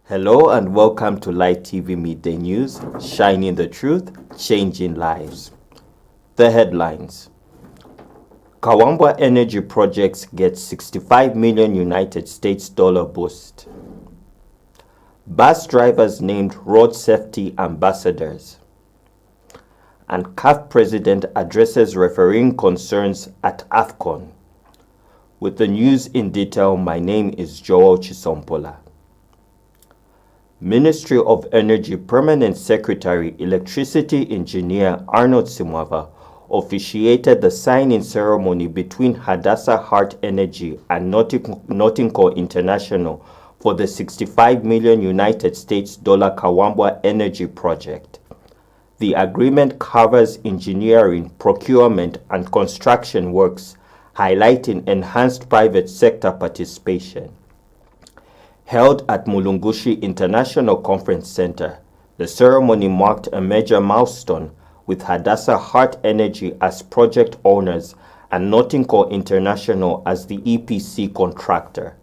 Hello and welcome to Light TV Midday News, shining the truth, changing lives. The headlines. Kawambwa Energy Projects gets 65 million United States dollar boost. Bus drivers named road safety ambassadors. And CAF president addresses refereeing concerns at AFCON. With the news in detail, my name is Joel Chisompola. Ministry of Energy Permanent Secretary Electricity Engineer Arnold Simwava officiated the signing ceremony between Hadassah Heart Energy and Notinco International for the 65 million United States dollar Kawambwa Energy Project. The agreement covers engineering, procurement, and construction works, highlighting enhanced private sector participation. Held at Mulungushi International Conference Center, the ceremony marked a major milestone with Hadassah Heart Energy as project owners and Notinco International as the EPC contractor.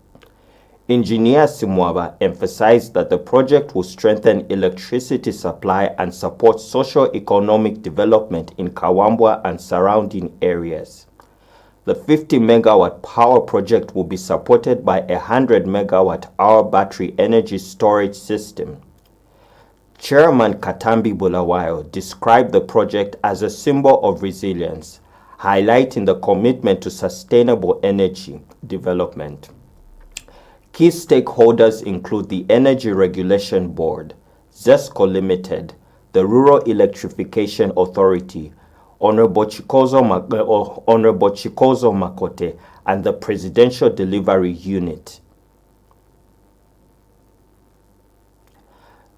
Engineer Simwava emphasized that the project will strengthen electricity supply and support socio-economic development in Kawambwa and surrounding areas. The 50-megawatt power project will be supported by a 100-megawatt-hour battery energy storage system. Chairman Katambi Bulawayo described the project as a symbol of resilience, highlighting the commitment to sustainable energy development. Key stakeholders include the Energy Regulation Board, ZESCO Limited, the Rural Electrification Authority, Honorable Chikozo Makote, and the Presidential Delivery Unit.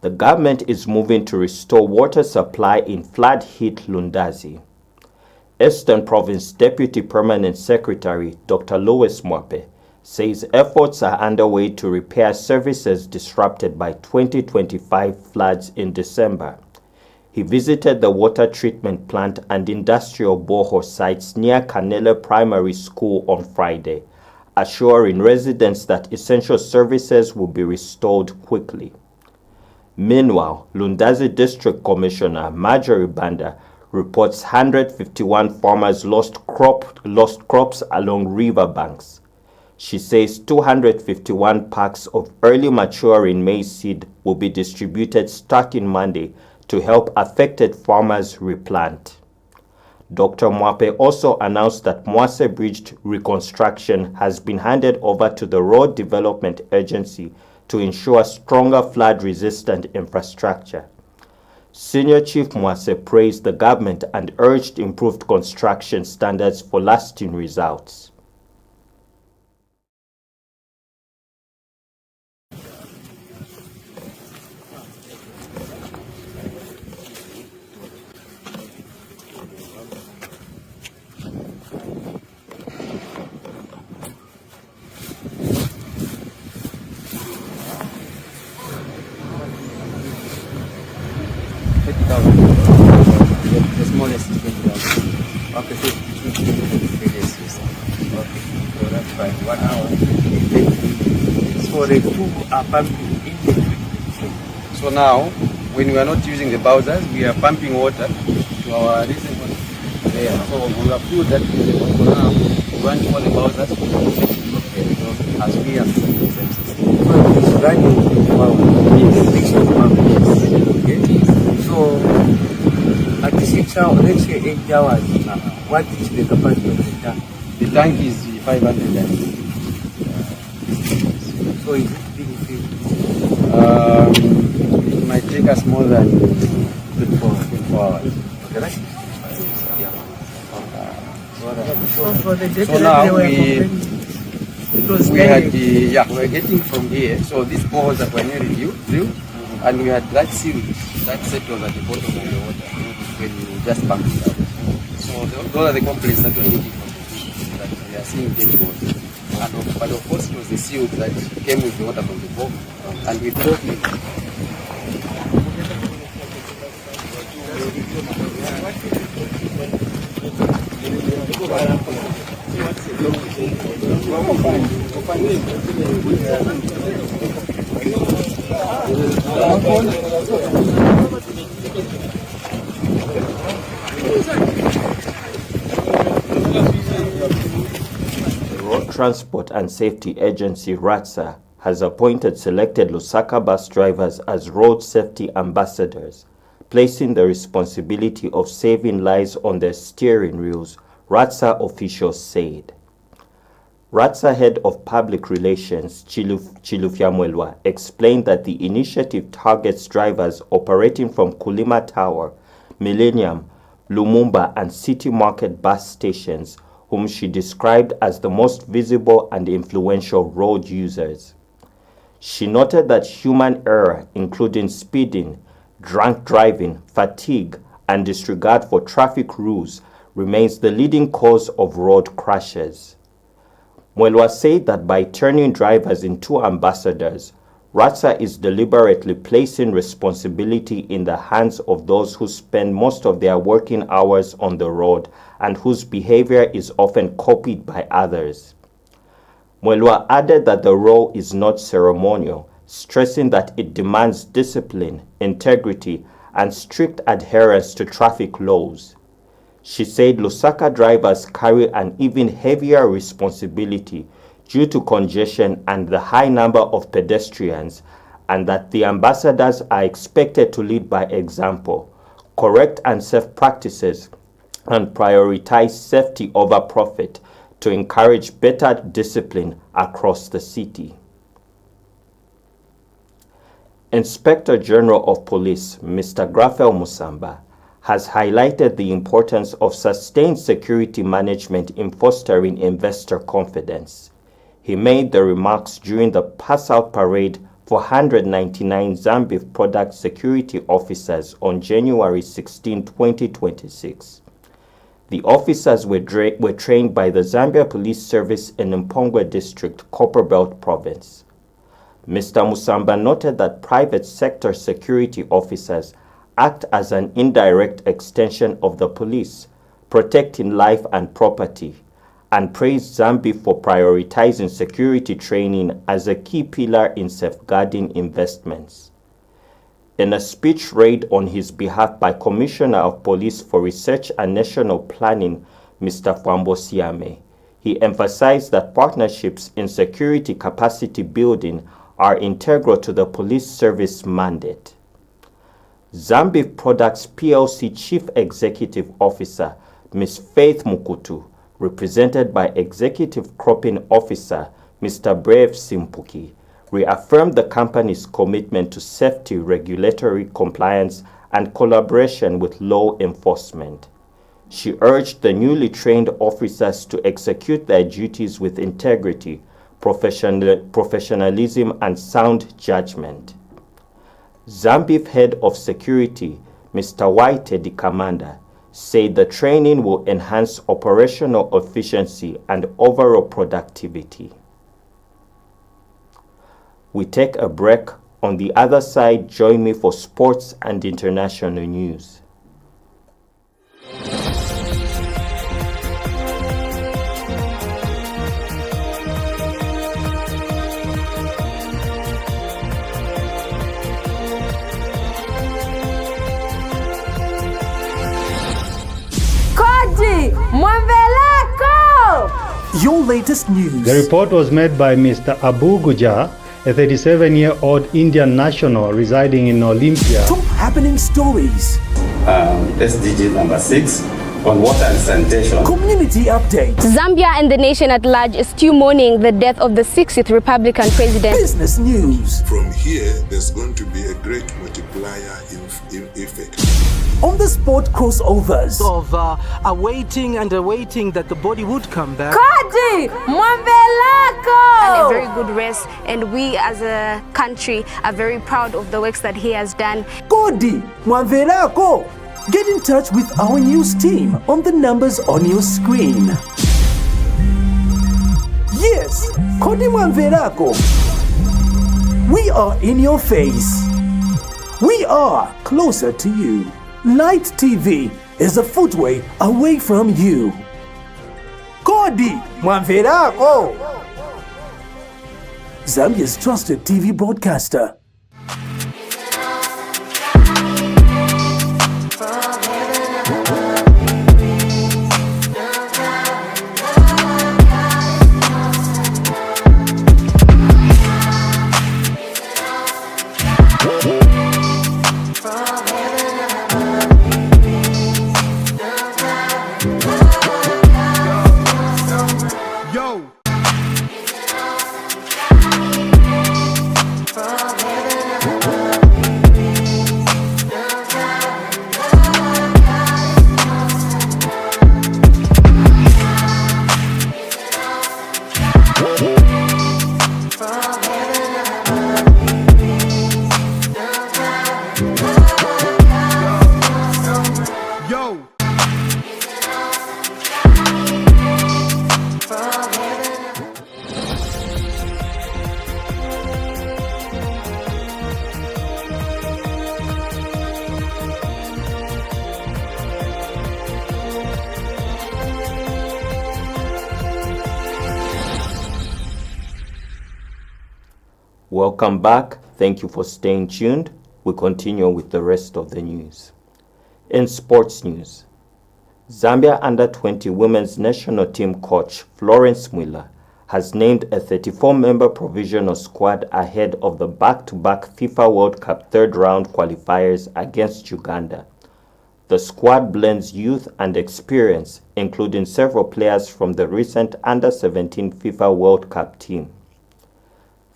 The government is moving to restore water supply in flood-hit Lundazi. Eastern Province Deputy Permanent Secretary Dr. Louis Mwape says efforts are underway to repair services disrupted by 2025 floods in December. He visited the water treatment plant and industrial borehole sites near Kanele Primary School on Friday, assuring residents that essential services will be restored quickly. Meanwhile, Lundazi District Commissioner Marjorie Banda reports 151 farmers lost crops along river banks. She says 251 packs of early maturing maize seed will be distributed starting Monday to help affected farmers replant. Dr. Mwape also announced that Mwase Bridge reconstruction has been handed over to the Road Development Agency to ensure stronger flood-resistant infrastructure. Senior Chief Mwase praised the government and urged improved construction standards for lasting results. The smallest is 20,000. Okay, so so that's fine. 1 hour. So the two are pumping in the creek. So now, when we are not using the bowsers, we are pumping water to our reservoir there. So we have put that in the water now. We run all the bowsers as we are doing the same system. So it's running 24 hours. Yes. 6 hours. Yes. Okay. So at 6 hours, let's say 8 hours, what is the capacity of the tank? The tank is 500 liters. So is it being filled? It might take us more than 24 hours. Okay, right? Yeah. So now we're getting from here. So these balls that were nearly drilled, and we had that sealed, that settles at the bottom of the water when you just pump it out. So those are the complaints that we're getting from that we are seeing dirty water. But of course it was the sealed that came with the water from the bottom, and we broke it. The Road Transport and Safety Agency, RATSA, has appointed selected Lusaka bus drivers as road safety ambassadors, placing the responsibility of saving lives on their steering wheels, RATSA officials said. RATSA Head of Public Relations, Chilufya Mwelwa, explained that the initiative targets drivers operating from Kulima Tower, Millennium, Lumumba, and City Market bus stations, whom she described as the most visible and influential road users. She noted that human error, including speeding, drunk driving, fatigue, and disregard for traffic rules, remains the leading cause of road crashes. Mwelwa said that by turning drivers into ambassadors, RATSA is deliberately placing responsibility in the hands of those who spend most of their working hours on the road and whose behavior is often copied by others. Mwelwa added that the role is not ceremonial, stressing that it demands discipline, integrity, and strict adherence to traffic laws. She said Lusaka drivers carry an even heavier responsibility due to congestion and the high number of pedestrians, and that the ambassadors are expected to lead by example, correct unsafe practices, and prioritize safety over profit to encourage better discipline across the city. Inspector General of Police, Mr. Graphel Musamba, has highlighted the importance of sustained security management in fostering investor confidence. He made the remarks during the pass-out parade for 199 Zambia Product Security Officers on January 16, 2026. The officers were trained by the Zambia Police Service in Mpongwe District, Copperbelt Province. Mr. Musamba noted that private sector security officers act as an indirect extension of the police, protecting life and property, and praised Zambia for prioritizing security training as a key pillar in safeguarding investments. In a speech read on his behalf by Commissioner of Police for Research and National Planning, Mr. Fwambo Siame, he emphasized that partnerships in security capacity building are integral to the police service mandate. Zambia Products PLC Chief Executive Officer, Ms. Faith Mukutu, represented by Executive Cropping Officer, Mr. Brave Simpuki, reaffirmed the company's commitment to safety, regulatory compliance, and collaboration with law enforcement. She urged the newly trained officers to execute their duties with integrity, professionalism, and sound judgment. Zambia Head of Security, Mr. Waite Commander, said the training will enhance operational efficiency and overall productivity. We take a break. On the other side, join me for sports and international news. Your latest news. The report was made by Mr. Abu Gujar, a 37-year-old Indian national residing in Olympia. Top happening stories. SDG number 6 on water and sanitation. Community update. Zambia and the nation at large is still mourning the death of the 60th Republican president. Business news. From here, there's going to be a great multiplier effect. On the sport crossovers. Of awaiting that the body would come back. Kaji Mwambelako! And a very good race, and we as a country are very proud of the works that he has done. Kodi Mwambelako! Get in touch with our news team on the numbers on your screen. Yes, Kodi Mwambelako. We are in your face. We are closer to you. Light TV is a footway away from you. Kodi Mwambelako! Zambia's trusted TV broadcaster. Welcome back. Thank you for staying tuned. We continue with the rest of the news. In sports news, Zambia Under-20 women's national team coach Florence Mwila has named a 34-member provisional squad ahead of the back-to-back FIFA World Cup third-round qualifiers against Uganda. The squad blends youth and experience, including several players from the recent Under-17 FIFA World Cup team.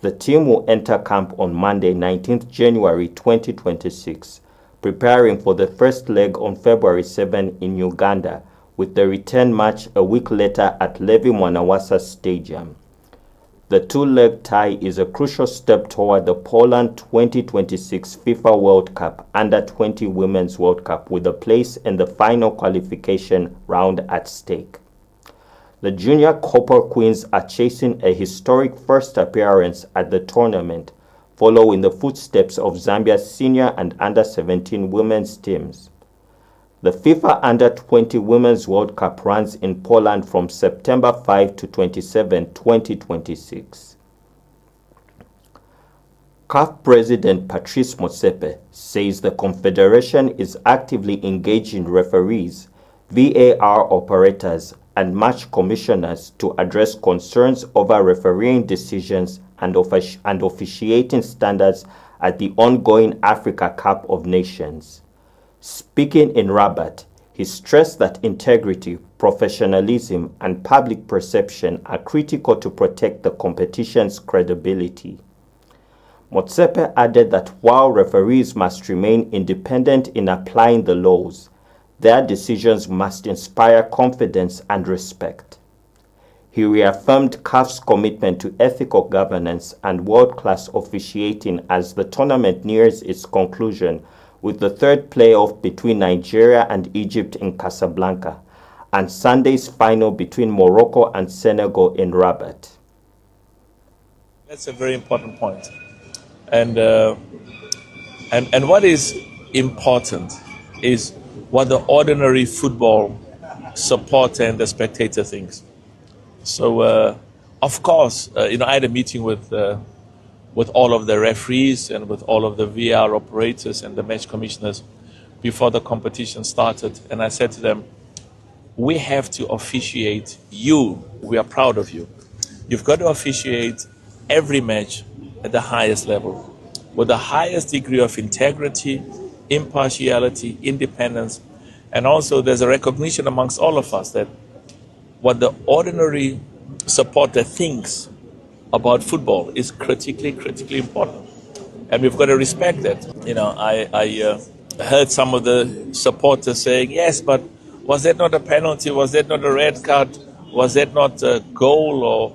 The team will enter camp on Monday, 19th January 2026, preparing for the first leg on February 7 in Uganda, with the return match a week later at Levi Mwanawasa Stadium. The two-leg tie is a crucial step toward the Poland 2026 FIFA World Cup Under-20 Women's World Cup, with a place in the final qualification round at stake. The Junior Copper Queens are chasing a historic first appearance at the tournament, following the footsteps of Zambia's senior and Under-17 women's teams. The FIFA Under-20 Women's World Cup runs in Poland from September 5 to 27, 2026. CAF President Patrice Motsepe says the Confederation is actively engaging referees, VAR operators, and match commissioners to address concerns over refereeing decisions and officiating standards at the ongoing Africa Cup of Nations. Speaking in Rabat, he stressed that integrity, professionalism, and public perception are critical to protect the competition's credibility. Motsepe added that while referees must remain independent in applying the laws, their decisions must inspire confidence and respect. He reaffirmed CAF's commitment to ethical governance and world-class officiating as the tournament nears its conclusion, with the third playoff between Nigeria and Egypt in Casablanca, and Sunday's final between Morocco and Senegal in Rabat. That's a very important point. And what is important is what the ordinary football supporter and the spectator thinks. So, of course, I had a meeting with all of the referees and with all of the VAR operators and the match commissioners before the competition started. And I said to them, we have to officiate you. We are proud of you. You've got to officiate every match at the highest level, with the highest degree of integrity, impartiality, independence. And also there's a recognition amongst all of us that what the ordinary supporter thinks about football is critically important. And we've got to respect that. I heard some of the supporters saying, yes, but was that not a penalty? Was that not a red card? Was that not a goal? Or